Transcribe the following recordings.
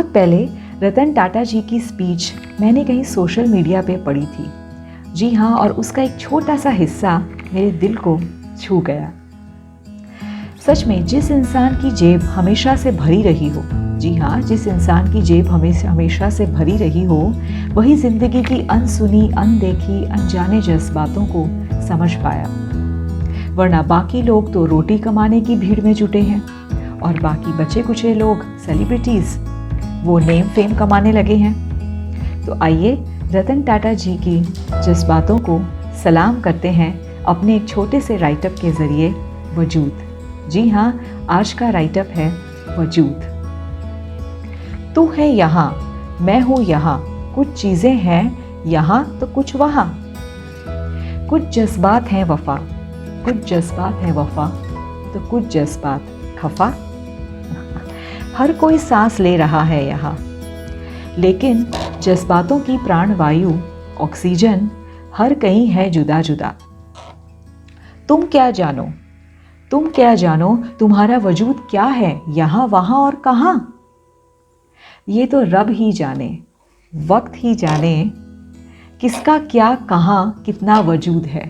बहुत पहले रतन टाटा जी की स्पीच मैंने कहीं सोशल मीडिया पे पढ़ी थी। जी हाँ, और उसका एक छोटा सा हिस्सा मेरे दिल को छू गया। सच में जिस इंसान की जेब हमेशा से भरी रही हो, जी हाँ, जिस इंसान की जेब हमेशा से भरी रही हो, वही जिंदगी की अनसुनी, अनदेखी, अनजाने जज्बातों को समझ पाया। वरना बाकी लोग तो रोटी कमाने की भीड़ में जुटे हैं और बाकी बचे कुचे लोग सेलिब्रिटीज, वो नेम फेम कमाने लगे हैं। तो आइए रतन टाटा जी की जज्बातों को सलाम करते हैं अपने एक छोटे से राइटअप के जरिए, वजूद। जी हाँ, आज का राइटअप है वजूद। तू है यहाँ, मैं हूँ यहाँ, कुछ चीज़ें हैं यहाँ तो कुछ वहाँ। कुछ जज्बात हैं वफा, कुछ जज्बात हैं वफा, तो कुछ जज्बात खफा। हर कोई सांस ले रहा है यहाँ, लेकिन जज्बातों की प्राणवायु ऑक्सीजन हर कहीं है जुदा जुदा। तुम क्या जानो, तुम क्या जानो, तुम्हारा वजूद क्या है यहाँ वहाँ और कहाँ। ये तो रब ही जाने, वक्त ही जाने, किसका क्या कहाँ कितना वजूद है।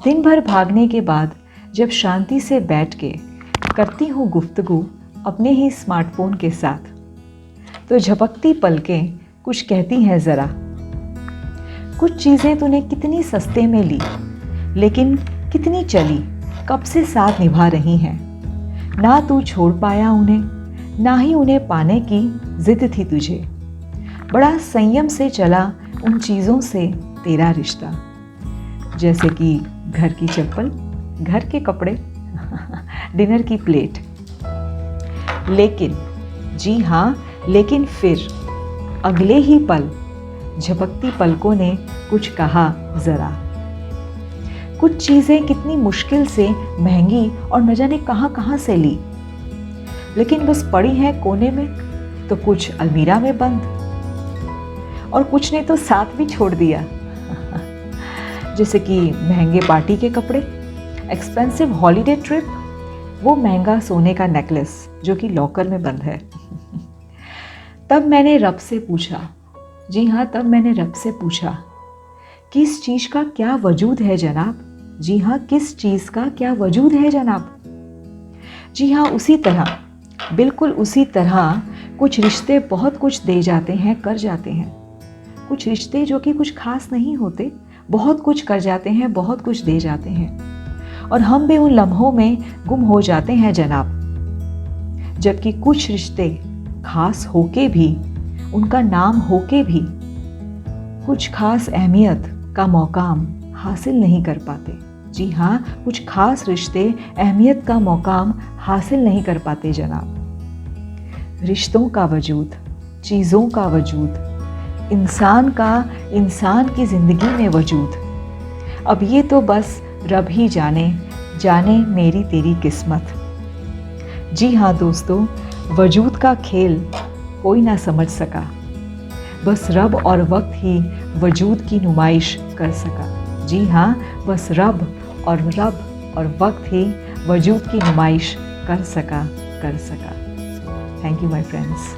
दिन भर भागने के बाद जब शांति से बैठ के करती हूँ गुफ्तगू अपने ही स्मार्टफोन के साथ, तो झपकती पलकें कुछ कहती हैं ज़रा। कुछ चीज़ें तूने कितनी सस्ते में ली, लेकिन कितनी चली, कब से साथ निभा रही हैं। ना तू छोड़ पाया उन्हें, ना ही उन्हें पाने की जिद थी तुझे। बड़ा संयम से चला उन चीज़ों से तेरा रिश्ता, जैसे कि घर की चप्पल, घर के कपड़े, डिनर की प्लेट। लेकिन, जी हाँ, लेकिन फिर अगले ही पल झपकती पलकों ने कुछ कहा ज़रा। कुछ चीज़ें कितनी मुश्किल से महंगी और न जाने कहाँ कहाँ से ली, लेकिन बस पड़ी हैं कोने में, तो कुछ अलमीरा में बंद, और कुछ ने तो साथ भी छोड़ दिया। जैसे कि महंगे पार्टी के कपड़े, एक्सपेंसिव हॉलीडे ट्रिप, वो महंगा सोने का नेकलेस जो कि लॉकर में बंद है। तब मैंने रब से पूछा, जी हाँ, तब मैंने रब से पूछा, किस चीज़ का क्या वजूद है जनाब। जी हाँ, किस चीज़ का क्या वजूद है जनाब। जी हाँ, उसी तरह, बिल्कुल उसी तरह कुछ रिश्ते बहुत कुछ दे जाते हैं, कर जाते हैं। कुछ रिश्ते जो कि कुछ खास नहीं होते, बहुत कुछ कर जाते हैं, बहुत कुछ दे जाते हैं, और हम भी उन लम्हों में गुम हो जाते हैं जनाब। जबकि कुछ रिश्ते खास होके भी, उनका नाम होके भी, कुछ खास अहमियत का मौकाम हासिल नहीं कर पाते। जी हाँ, कुछ खास रिश्ते अहमियत का मौकाम हासिल नहीं कर पाते जनाब। रिश्तों का वजूद, चीज़ों का वजूद, इंसान का इंसान की ज़िंदगी में वजूद, अब ये तो बस रब ही जाने, जाने मेरी तेरी किस्मत। जी हाँ दोस्तों, वजूद का खेल कोई ना समझ सका, बस रब और वक्त ही वजूद की नुमाइश कर सका। जी हाँ, बस रब और वक्त ही वजूद की नुमाइश कर सका। Thank you my friends.